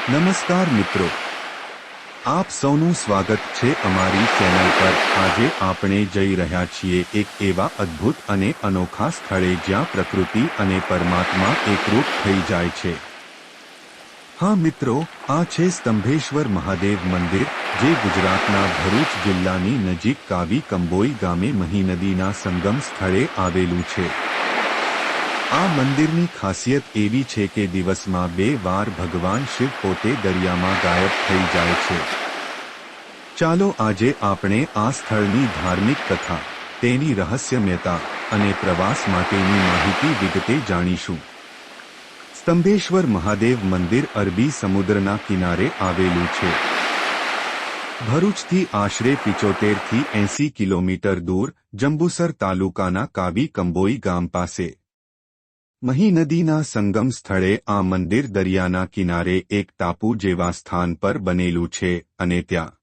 નમસ્કાર મિત્રો, આપ સૌનું સ્વાગત છે અમારી ચેનલ પર। આજે આપણે જઈ રહ્યા છીએ એક એવા અદ્ભુત અને અનોખા સ્થળે જ્યાં પ્રકૃતિ અને પરમાત્મા એકરૂપ થઈ જાય છે। હા મિત્રો, આ છે સ્તંભેશ્વર મહાદેવ મંદિર, જે ગુજરાતના ભરૂચ જિલ્લાની નજીક કાવી કંબોઈ ગામે મહી નદીના સંગમ સ્થળે આવેલું છે। આ મંદિરની ખાસિયત એવી છે કે દિવસમાં 2 વાર ભગવાન શિવ પોતે દરિયામાં ગાયબ થઈ જાય છે। ચાલો આજે આપણે આ સ્થળની ધાર્મિક કથા, તેની રહસ્યમયતા અને પ્રવાસ માટેની માહિતી વિગતે જાણીશું। સ્તંભેશ્વર મહાદેવ મંદિર અરબી સમુદ્રના કિનારે આવેલું છે। ભરૂચથી આશરે 75 થી 80 કિલોમીટર દૂર જંબુસર તાલુકાના કાવી કંબોઈ ગામ પાસે મહી નદીના સંગમ સ્થળે આ મંદિર દરિયાના કિનારે એક ટાપુ જેવા સ્થાન પર બનેલું છે અને ત્યાં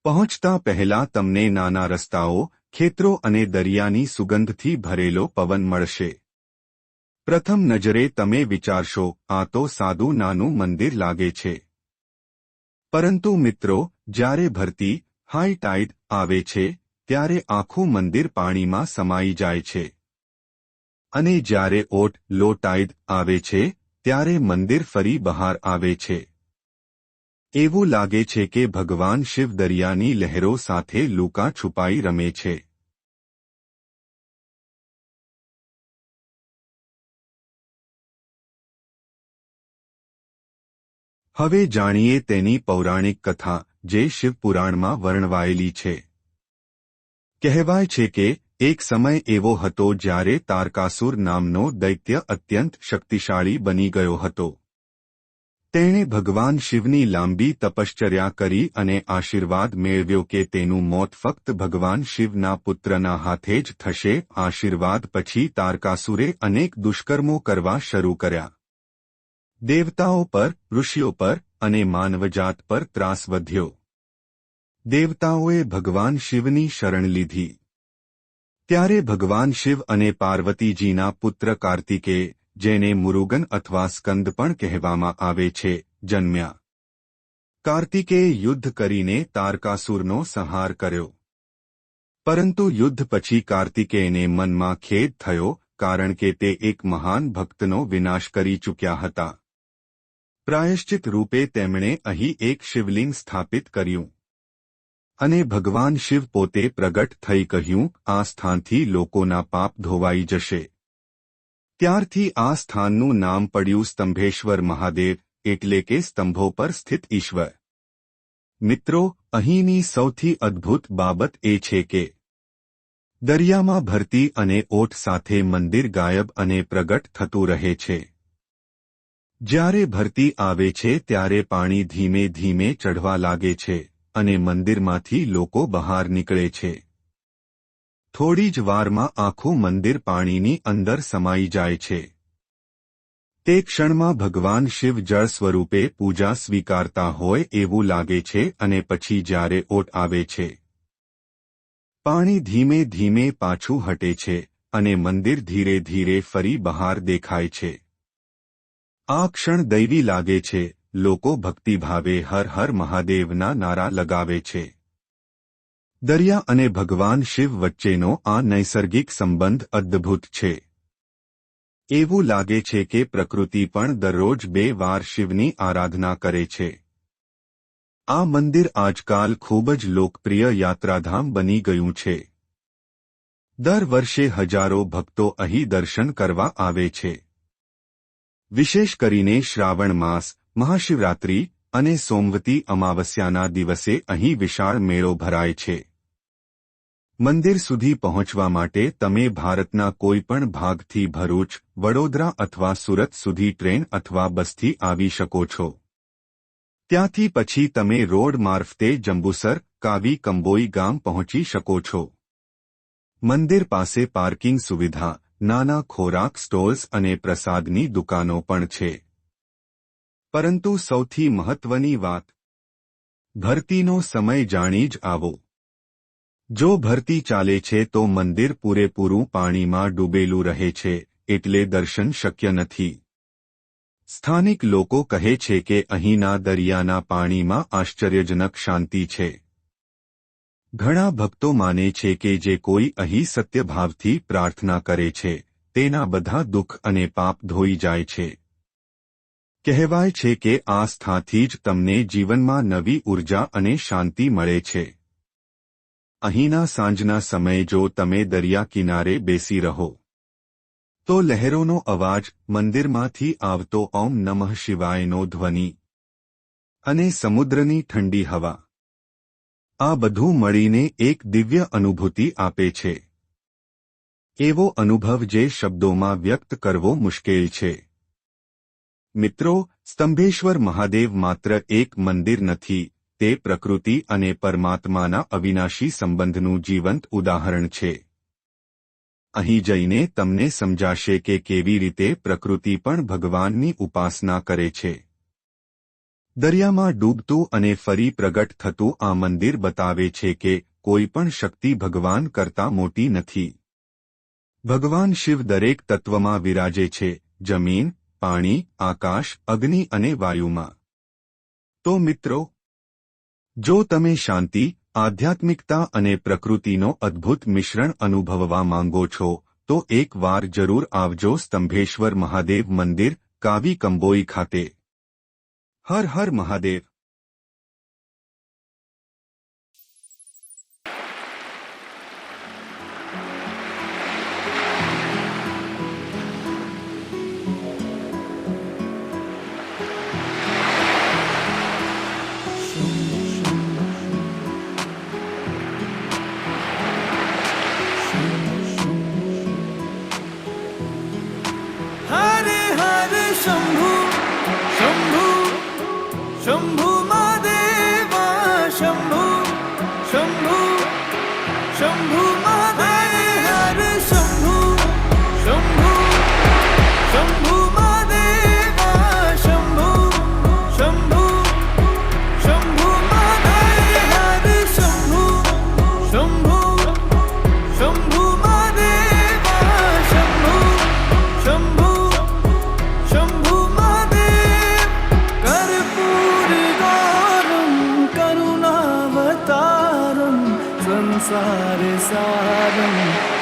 પહોંચતા પહેલા તમને નાના રસ્તાઓ, ખેતરો અને દરિયાની સુગંધથી ભરેલો પવન મળશે। પ્રથમ નજરે તમે વિચારશો, આ તો સાદું નાનું મંદિર લાગે છે। પરંતુ મિત્રો, જ્યારે ભરતી, હાઈ ટાઇડ આવે છે ત્યારે આખું મંદિર પાણીમાં સમાઈ જાય છે। અને જ્યારે લો ટાઇડ આવે છે ત્યારે મંદિર ફરી બહાર આવે છે। એવું લાગે છે કે ભગવાન શિવ દરિયાની લહેરો સાથે લૂકા છુપાઈ રમે છે। હવે જાણીએ તેની પૌરાણિક કથા, જે શિવપુરાણમાં વર્ણવાયેલી છે। કહેવાય છે કે એક સમય એવો હતો જ્યારે તારકાસુર નામનો દૈત્ય અત્યંત શક્તિશાળી બની ગયો હતો। તેણે ભગવાન શિવની લાંબી તપશ્ચર્યા કરી અને આશીર્વાદ મેળવ્યો કે તેનું મોત ફક્ત ભગવાન શિવના પુત્રના હાથે જ થશે। આશીર્વાદ પછી તારકાસુરે અનેક દુષ્કર્મો કરવા શરૂ કર્યા। દેવતાઓ પર, ઋષિઓ પર અને માનવજાત પર ત્રાસ વધ્યો। દેવતાઓએ ભગવાન શિવની શરણ લીધી। ત્યારે ભગવાન શિવ અને પાર્વતીજીના પુત્ર કાર્તિકેય, જેને મુરુગન અથવા સ્કંદ પણ કહેવામાં આવે છે, જન્મ્યા। કાર્તિકેય યુદ્ધ કરીને તારકાસુરનો સંહાર કર્યો। પરંતુ યુદ્ધ પછી કાર્તિકેયને મનમાં ખેદ થયો, કારણ કે તે એક મહાન ભક્તનો વિનાશ કરી ચૂક્યા હતા। પ્રાયશ્ચિત રૂપે તેમણે અહીં એક શિવલિંગ સ્થાપિત કર્યું અને ભગવાન શિવ પોતે પ્રગટ થઈ કહ્યું, આ સ્થાનથી લોકોના પાપ ધોવાઈ જશે। ત્યારથી આ સ્થાનનું નામ પડ્યું સ્તંભેશ્વર મહાદેવ, એટલે કે સ્તંભો પર સ્થિત ઈશ્વર। મિત્રો, અહીંની સૌથી અદ્ભુત બાબત એ છે કે દરિયામાં ભરતી અને ઓટ સાથે મંદિર ગાયબ અને પ્રગટ થતું રહે છે। જ્યારે ભરતી આવે છે ત્યારે પાણી ધીમે ધીમે ચઢવા લાગે છે અને મંદિરમાંથી લોકો બહાર નીકળે છે। થોડી જ વારમાં આખું મંદિર પાણીની અંદર સમાઈ જાય છે। તે ક્ષણમાં ભગવાન શિવ જળ સ્વરૂપે પૂજા સ્વીકારતા હોય એવું લાગે છે અને પછી જ્યારે ઓટ આવે છે, પાણી ધીમે ધીમે પાછું હટે છે અને મંદિર ધીરે ધીરે ફરી બહાર દેખાય છે। આ ક્ષણ દૈવી લાગે છે। લોકો ભક્તિભાવે હર હર મહાદેવના નારા લગાવે છે। દરિયા અને ભગવાન શિવ વચ્ચેનો આ નૈસર્ગિક સંબંધ અદ્ભુત છે। એવું લાગે છે કે પ્રકૃતિ પણ દરરોજ 2 વાર શિવની આરાધના કરે છે। આ મંદિર આજકાલ ખૂબ જ લોકપ્રિય યાત્રાધામ બની ગયું છે। દર વર્ષે હજારો ભક્તો અહીં દર્શન કરવા આવે છે। વિશેષ કરીને શ્રાવણ માસ, મહાશિવરાત્રી અને સોમવતી અમાવસ્યાના દિવસે અહીં વિશાળ મેળો ભરાય છે। મંદિર સુધી પહોંચવા માટે તમે ભારતના કોઈ પણ ભાગથી ભરૂચ, વડોદરા અથવા સુરત સુધી ટ્રેન અથવા બસથી આવી શકો છો। ત્યાંથી પછી તમે રોડ મારફતે જંબુસર, કાવી કંબોઈ ગામ પહોંચી શકો છો। મંદિર પાસે પાર્કિંગ સુવિધા, નાના ખોરાક સ્ટોલ્સ અને પ્રસાદની દુકાનો પણ છે। પરંતુ સૌથી મહત્વની વાત, ભરતીનો સમય જાણી જ આવો। જો ભરતી ચાલે છે તો મંદિર પૂરેપૂરું પાણીમાં ડૂબેલું રહે છે, એટલે દર્શન શક્ય નથી। સ્થાનિક લોકો કહે છે કે અહીંના દરિયાના પાણીમાં આશ્ચર્યજનક શાંતિ છે. ઘણા ભક્તો માને છે કે જે કોઈ અહીં સત્યભાવથી પ્રાર્થના કરે છે તેના બધા દુઃખ અને પાપ ધોઈ જાય છે. કહેવાય છે કે આ સ્થાનથી જ તમને જીવનમાં નવી ઉર્જા અને શાંતિ મળે છે. અહીંના સાંજના સમયે જો તમે દરિયા કિનારે બેસી રહો તો લહેરોનો અવાજ, મંદિરમાંથી આવતો ઓમ નમઃ શિવાયનો ધ્વનિ અને સમુદ્રની ઠંડી હવા, આ બધું મળીને એક દિવ્ય અનુભૂતિ આપે છે. એવો અનુભવ જે શબ્દોમાં વ્યક્ત કરવો મુશ્કેલ છે. મિત્રો, સ્તંભેશ્વર મહાદેવ માત્ર એક મંદિર નથી, તે પ્રકૃતિ અને પરમાત્માના અવિનાશી સંબંધનું જીવંત ઉદાહરણ છે. અહીં જઈને તમને સમજાશે કે કેવી રીતે પ્રકૃતિ પણ ભગવાનની ઉપાસના કરે છે. દરિયામાં ડૂબતું અને ફરી પ્રગટ થતું આ મંદિર બતાવે છે કે કોઈ પણ શક્તિ ભગવાન કરતાં મોટી નથી. ભગવાન શિવ દરેક તત્વમાં વિરાજે છે, જમીન, પાણી, આકાશ, અગ્નિ અને વાયુમાં. તો મિત્રો, જો તમે શાંતિ, આધ્યાત્મિકતા અને પ્રકૃતિનો અદ્ભુત મિશ્રણ અનુભવવા માંગો છો તો એક વાર જરૂર આવજો સ્તંભેશ્વર મહાદેવ મંદિર, કાવી કંબોઈ ખાતે. હર હર મહાદેવ. शंभु शंभु शंभु महादेवा शंभु शंभु शंभु महादेव शंभु शंभु शंभु महादेवा शंभु शंभु शंभु महादेव शंभु शंभु शंभु महादेवा शंभु शंभु शंभु महादेव कर्पूरगौरं करुणावतारं संसार सारं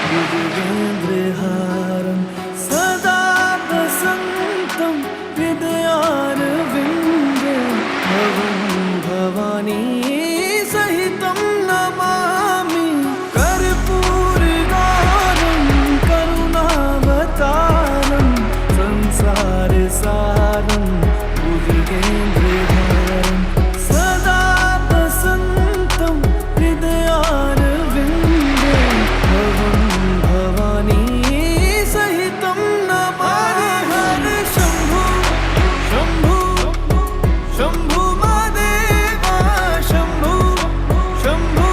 भुजगेन्द्रहारं सदा वसन्तं हृदयारविन्दे भवं भवानी सहितं नमामि. कर्पूरगौरं करुणावतारं संसार सारं भुजगेन्द्रहारं सदा वसन्तं हृदयारविन्दे भवं भवानी सहितं नमामि. हर शंभु शंभु शंभु महादेवा शंभु शंभु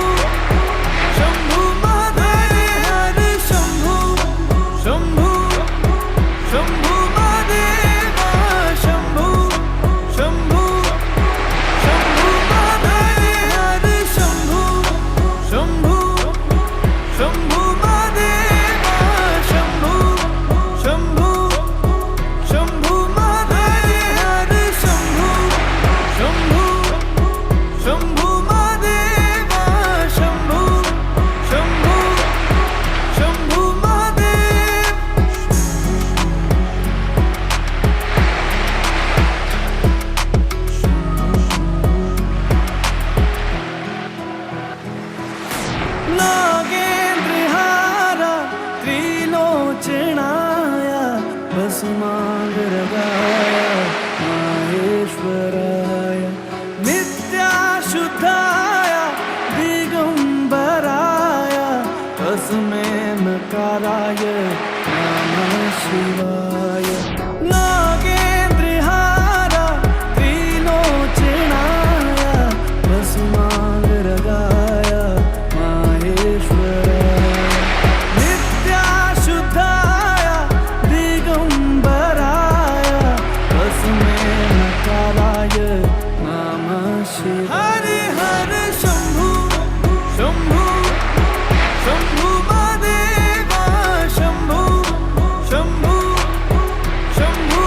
शंभु महादेव हर शंभु शंभु शंभु महादेवा शंभु शंभु शंभु महादेव हर शंभु शंभु शंभु महादेवा शंभु शंभु शंभु महादेव हर शंभु शंभु शंभु महादेवा शंभु शंभु शंभु महादेव. नागेन्द्रहारा त्रिलोचनाय भस्मांगरगाय माहेश्वराय नित्याशुद्धाय दिगंबराय तस्मै नकाराय नमः शिवाय. नागेन्द्रहारा त्रिलोचनाय भस्मांगरगाय माहेश्वराय नित्याशुद्धाय दिगंबराय तस्मै नकाराय नमः शिवाय. हर हर शंभु शंभु शंभु महादेवा शंभु शंभु शंभु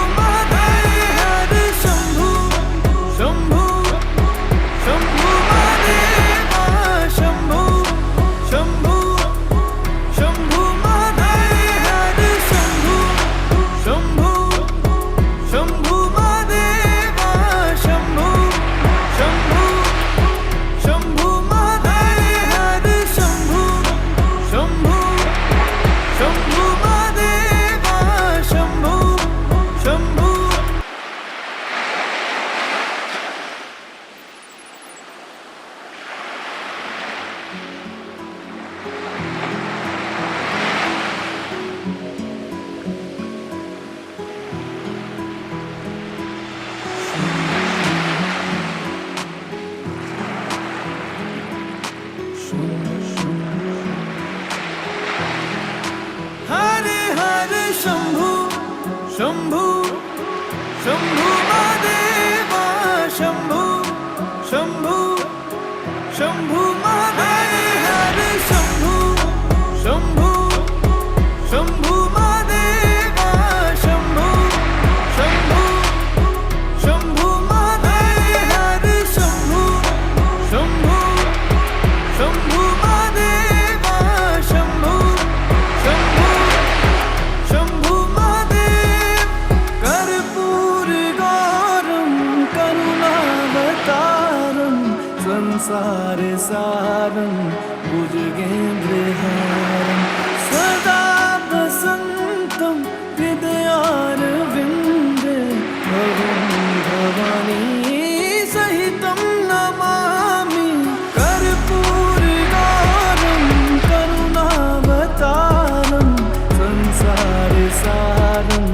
शंभू शंभू महादेवा शंभू शंभू शंभू महादेव हर शंभू शंभू शंभू महादेवा शंभू शंभू शंभू महादेव हर शंभू शंभू शंभू महादेवा शंभू शंभू शंभू महादेव कर्पूर गौरम करुणावतारम संसार सारम भुजगेन्द्रहारम सदा वसन्तं हृदयारविन्दे भवं भवानी सहितं नमामि कर्पूरगौरं करुणावतारं संसारसारं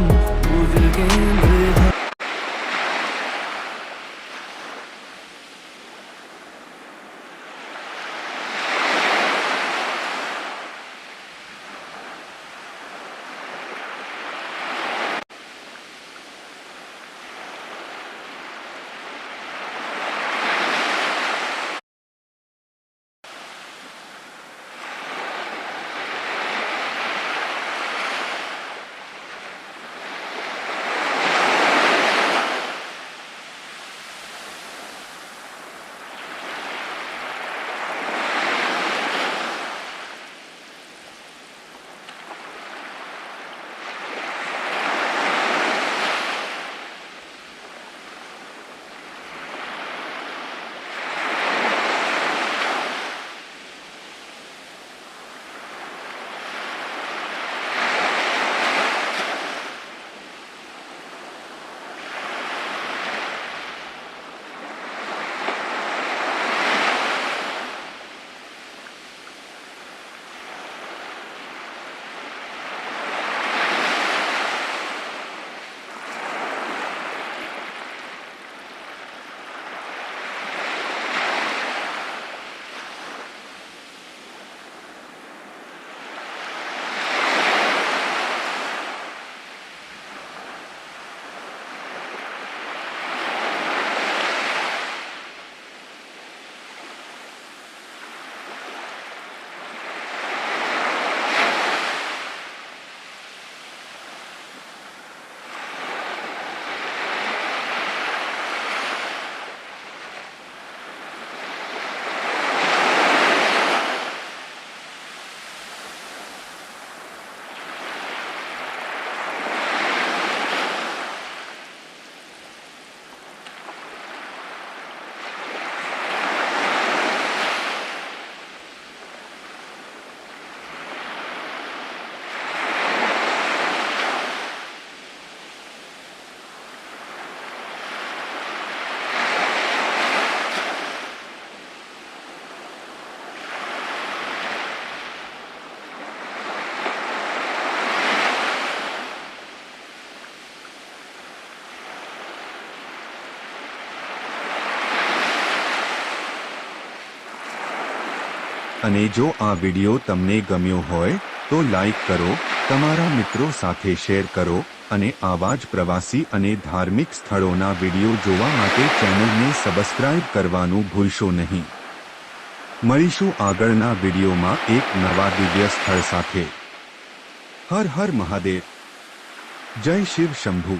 भुजगेन्द्रहारम् અને જો આ વિડિયો તમને ગમ્યો હોય તો લાઈક કરો, તમારા મિત્રો સાથે શેર કરો અને આવા જ પ્રવાસી અને ધાર્મિક સ્થળોના વિડિયો જોવા માટે ચેનલને સબસ્ક્રાઇબ કરવાનું ભૂલશો નહીં. મળીશું આગળના વિડિયોમાં એક નવા દિવ્ય સ્થળ સાથે. હર હર મહાદેવ. જય શિવ શંભુ.